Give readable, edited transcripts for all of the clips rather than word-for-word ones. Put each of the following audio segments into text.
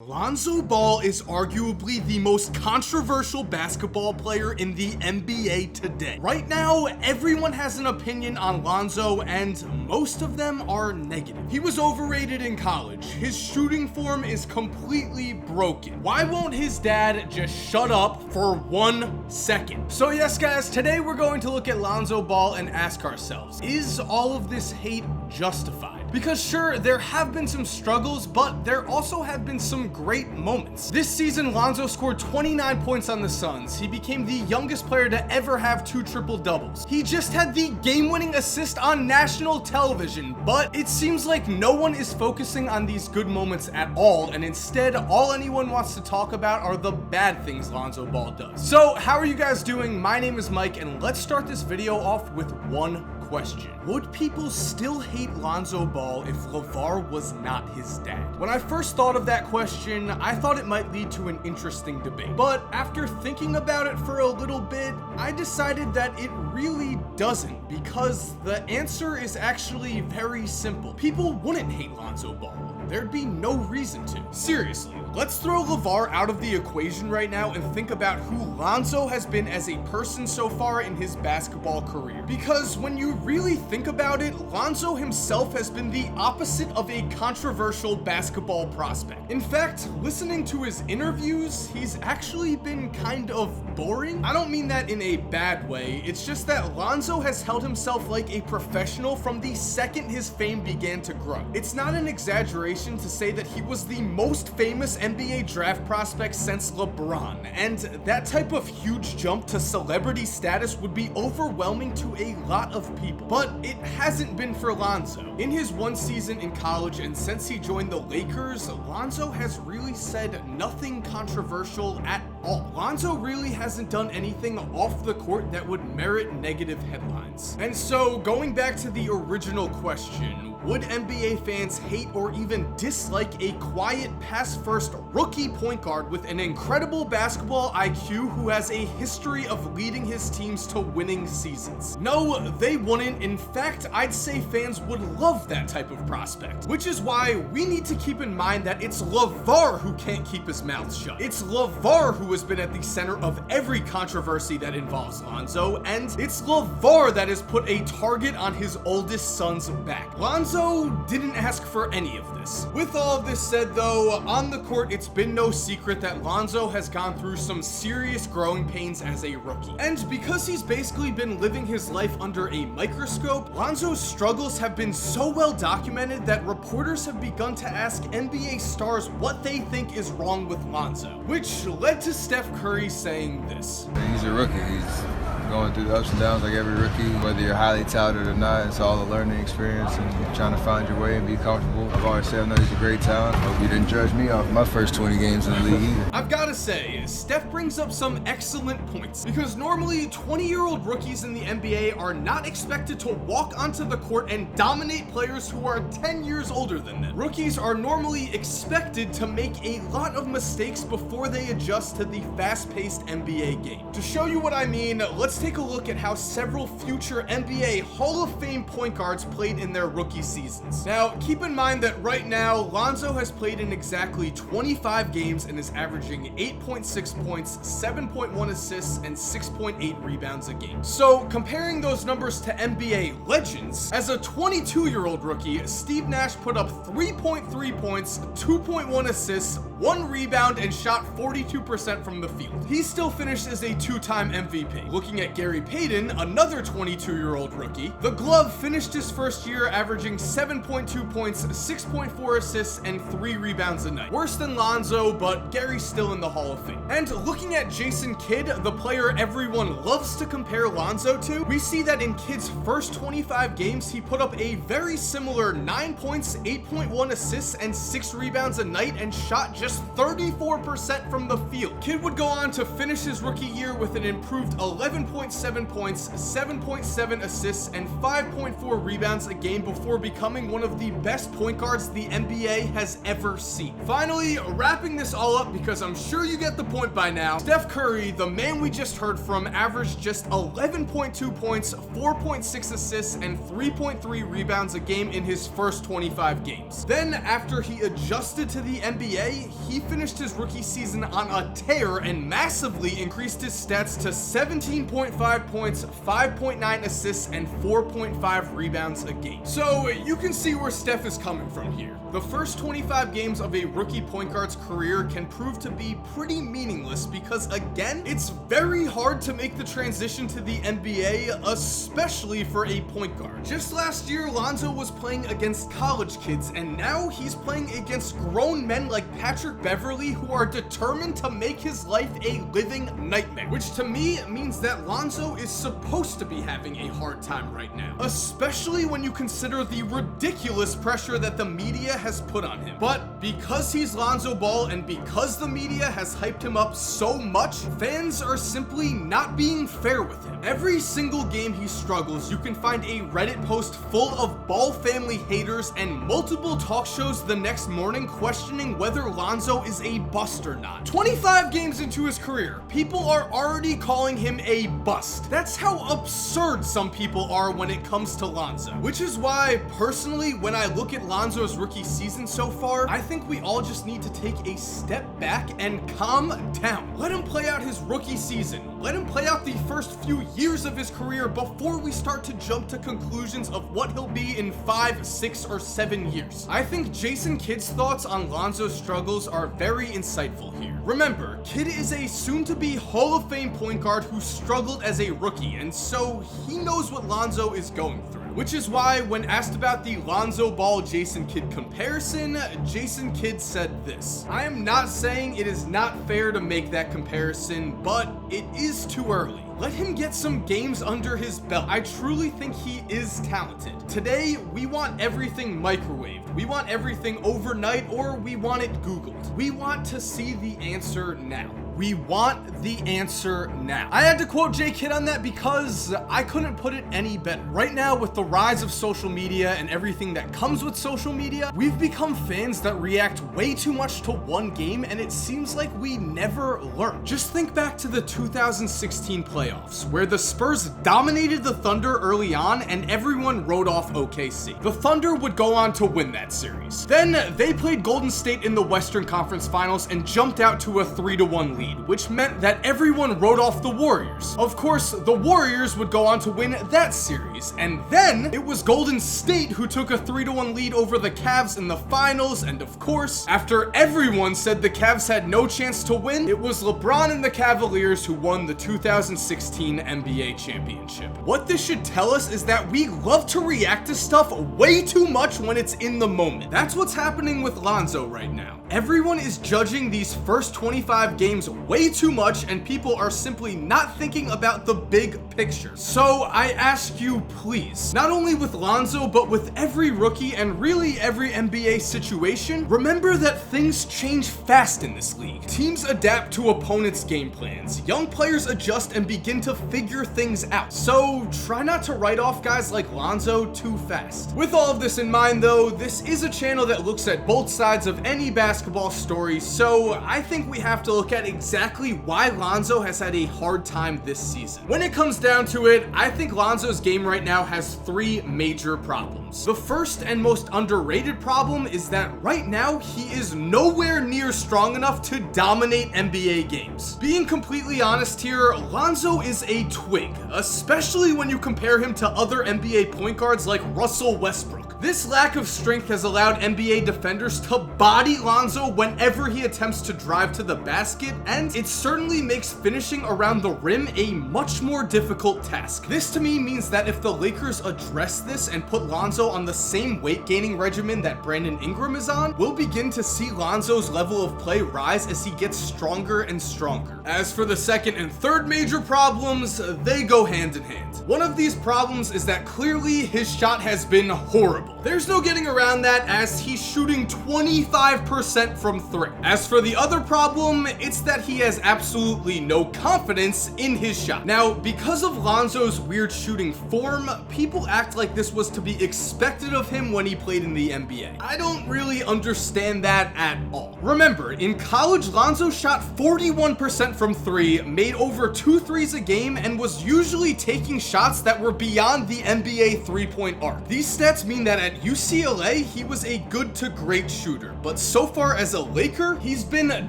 Lonzo Ball is arguably the most controversial basketball player in the NBA today. Right now, everyone has an opinion on Lonzo, and most of them are negative. He was overrated in college. His shooting form is completely broken. Why won't his dad just shut up for 1 second? So yes, guys, today we're going to look at Lonzo Ball and ask ourselves, is all of this hate justified? Because sure, there have been some struggles, but there also have been some great moments. This season, Lonzo scored 29 points on the Suns. He became the youngest player to ever have 2 triple-doubles. He just had the game-winning assist on national television, but it seems like no one is focusing on these good moments at all, and instead, all anyone wants to talk about are the bad things Lonzo Ball does. So, how are you guys doing? My name is Mike, and let's start this video off with one question. Would people still hate Lonzo Ball if LeVar was not his dad? When I first thought of that question, I thought it might lead to an interesting debate. But after thinking about it for a little bit, I decided that it really doesn't, because the answer is actually very simple. People wouldn't hate Lonzo Ball. There'd be no reason to. Seriously, let's throw LeVar out of the equation right now and think about who Lonzo has been as a person so far in his basketball career. Because when you really think about it, Lonzo himself has been the opposite of a controversial basketball prospect. In fact, listening to his interviews, he's actually been kind of boring. I don't mean that in a bad way, it's just that Lonzo has held himself like a professional from the second his fame began to grow. It's not an exaggeration to say that he was the most famous NBA draft prospect since LeBron, and that type of huge jump to celebrity status would be overwhelming to a lot of people. But it hasn't been for Lonzo. In his 1 season in college and since he joined the Lakers, Lonzo has really said nothing controversial at all. Lonzo really hasn't done anything off the court that would merit negative headlines. And so, going back to the original question, would NBA fans hate or even dislike a quiet, pass-first rookie point guard with an incredible basketball IQ who has a history of leading his teams to winning seasons? No, they wouldn't. In fact, I'd say fans would love that type of prospect. Which is why we need to keep in mind that it's LeVar who can't keep his mouth shut. It's LeVar who has been at the center of every controversy that involves Lonzo, and it's LeVar that has put a target on his oldest son's back. Lonzo didn't ask for any of this. With all of this said though, on the court it's been no secret that Lonzo has gone through some serious growing pains as a rookie. And because he's basically been living his life under a microscope, Lonzo's struggles have been so well documented that reporters have begun to ask NBA stars what they think is wrong with Lonzo, which led to Steph Curry saying this. He's a rookie. He's going through the ups and downs like every rookie. Whether you're highly touted or not, it's all a learning experience and trying to find your way and be comfortable. I've always said I know he's a great talent. Hope you didn't judge me off my first 20 games in the league either. I've gotta say, Steph brings up some excellent points, because normally 20-year-old rookies in the NBA are not expected to walk onto the court and dominate players who are 10 years older than them. Rookies are normally expected to make a lot of mistakes before they adjust to the fast-paced NBA game. To show you what I mean, let's take a look at how several future NBA Hall of Fame point guards played in their rookie seasons. Now, keep in mind that right now, Lonzo has played in exactly 25 games and is averaging 8.6 points, 7.1 assists, and 6.8 rebounds a game. So, comparing those numbers to NBA legends, as a 22-year-old rookie, Steve Nash put up 3.3 points, 2.1 assists, 1 rebound, and shot 42% from the field. He still finished as a 2-time MVP. Looking at Gary Payton, another 22-year-old rookie, the Glove finished his first year averaging 7.2 points, 6.4 assists, and 3 rebounds a night. Worse than Lonzo, but Gary's still in the Hall of Fame. And looking at Jason Kidd, the player everyone loves to compare Lonzo to, we see that in Kidd's first 25 games, he put up a very similar 9 points, 8.1 assists, and 6 rebounds a night, and shot just 34% from the field. Kidd would go on to finish his rookie year with an improved 11.2 9.7 points, 7.7 assists, and 5.4 rebounds a game before becoming one of the best point guards the NBA has ever seen. Finally, wrapping this all up because I'm sure you get the point by now, Steph Curry, the man we just heard from, averaged just 11.2 points, 4.6 assists, and 3.3 rebounds a game in his first 25 games. Then, after he adjusted to the NBA, he finished his rookie season on a tear and massively increased his stats to 17.5 points, 5.9 assists, and 4.5 rebounds a game. So you can see where Steph is coming from here. The first 25 games of a rookie point guard's career can prove to be pretty meaningless because, again, it's very hard to make the transition to the NBA, especially for a point guard. Just last year, Lonzo was playing against college kids, and now he's playing against grown men like Patrick Beverley who are determined to make his life a living nightmare, which to me means that Lonzo is supposed to be having a hard time right now, especially when you consider the ridiculous pressure that the media has put on him. But because he's Lonzo Ball and because the media has hyped him up so much, fans are simply not being fair with him. Every single game he struggles, you can find a Reddit post full of Ball family haters and multiple talk shows the next morning questioning whether Lonzo is a bust or not. 25 games into his career, people are already calling him a bust. That's how absurd some people are when it comes to Lonzo. Which is why, personally, when I look at Lonzo's rookie season so far, I think we all just need to take a step back and calm down. Let him play out his rookie season. Let him play out the first few years of his career before we start to jump to conclusions of what he'll be in 5, 6, or 7 years. I think Jason Kidd's thoughts on Lonzo's struggles are very insightful here. Remember, Kidd is a soon-to-be Hall of Fame point guard who struggled as a rookie, and so he knows what Lonzo is going through. Which is why, when asked about the Lonzo Ball Jason Kidd comparison, Jason Kidd said this: "I am not saying it is not fair to make that comparison, but it is too early. Let him get some games under his belt. I truly think he is talented. Today, we want everything microwaved. We want everything overnight, or we want it Googled. We want to see the answer now. We want the answer now." I had to quote J. Kidd on that because I couldn't put it any better. Right now, with the rise of social media and everything that comes with social media, we've become fans that react way too much to one game, and it seems like we never learn. Just think back to the 2016 playoffs, where the Spurs dominated the Thunder early on and everyone wrote off OKC. The Thunder would go on to win that series. Then they played Golden State in the Western Conference Finals and jumped out to a 3-1 lead, which meant that everyone wrote off the Warriors. Of course, the Warriors would go on to win that series, and then it was Golden State who took a 3-1 lead over the Cavs in the finals, and of course, after everyone said the Cavs had no chance to win, it was LeBron and the Cavaliers who won the 2016 NBA championship. What this should tell us is that we love to react to stuff way too much when it's in the moment. That's what's happening with Lonzo right now. Everyone is judging these first 25 games way too much, and people are simply not thinking about the big picture. So I ask you, please, not only with Lonzo, but with every rookie and really every NBA situation, remember that things change fast in this league. Teams adapt to opponents' game plans. Young players adjust and begin to figure things out. So try not to write off guys like Lonzo too fast. With all of this in mind though, this is a channel that looks at both sides of any basketball story, so I think we have to look at exactly why Lonzo has had a hard time this season. When it comes down to it, I think Lonzo's game right now has 3 major problems. The first and most underrated problem is that right now he is nowhere near strong enough to dominate NBA games. Being completely honest here, Lonzo is a twig, especially when you compare him to other NBA point guards like Russell Westbrook. This lack of strength has allowed NBA defenders to body Lonzo whenever he attempts to drive to the basket, and it certainly makes finishing around the rim a much more difficult task. This to me means that if the Lakers address this and put Lonzo on the same weight gaining regimen that Brandon Ingram is on, we'll begin to see Lonzo's level of play rise as he gets stronger and stronger. As for the second and third major problems, they go hand in hand. One of these problems is that clearly his shot has been horrible. horrible. There's no getting around that, as he's shooting 25% from 3. As for the other problem, it's that he has absolutely no confidence in his shot. Now, because of Lonzo's weird shooting form, people act like this was to be expected of him when he played in the NBA. I don't really understand that at all. Remember, in college, Lonzo shot 41% from 3, made over 2 threes a game, and was usually taking shots that were beyond the NBA three-point arc. These stats mean that at UCLA, he was a good to great shooter, but so far as a Laker, he's been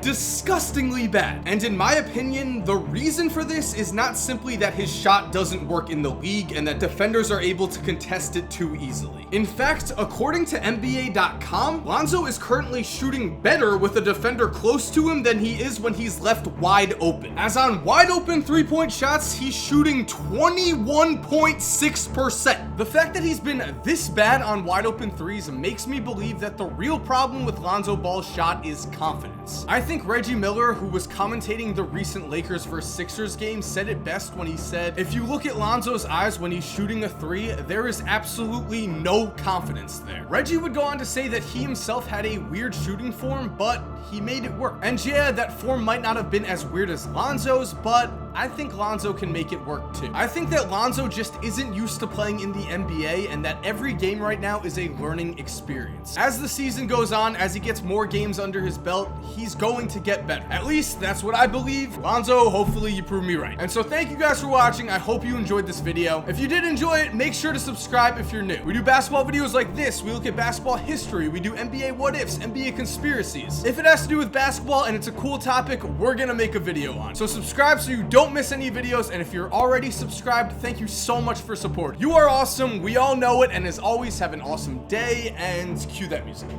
disgustingly bad. And in my opinion, the reason for this is not simply that his shot doesn't work in the league and that defenders are able to contest it too easily. In fact, according to NBA.com, Lonzo is currently shooting better with a defender close to him than he is when he's left wide open. As on wide open three-point shots, he's shooting 21.6%. The fact that he's been this bad on wide open threes makes me believe that the real problem with Lonzo Ball's shot is confidence. I think Reggie Miller, who was commentating the recent Lakers vs Sixers game, said it best when he said, if you look at Lonzo's eyes when he's shooting a three, there is absolutely no confidence there. Reggie would go on to say that he himself had a weird shooting form, but he made it work. And yeah, that form might not have been as weird as Lonzo's, but I think Lonzo can make it work too. I think that Lonzo just isn't used to playing in the NBA, and that every game right now is a learning experience. As the season goes on, as he gets more games under his belt, he's going to get better. At least that's what I believe. Lonzo, hopefully you prove me right. And so thank you guys for watching. I hope you enjoyed this video. If you did enjoy it, make sure to subscribe if you're new. We do basketball videos like this. We look at basketball history. We do NBA what ifs, NBA conspiracies. If it has to do with basketball and it's a cool topic, we're gonna make a video on. So subscribe so you don't miss any videos. And if you're already subscribed, thank you so much for support. You are awesome. We all know it. And as always, have an awesome day, and cue that music.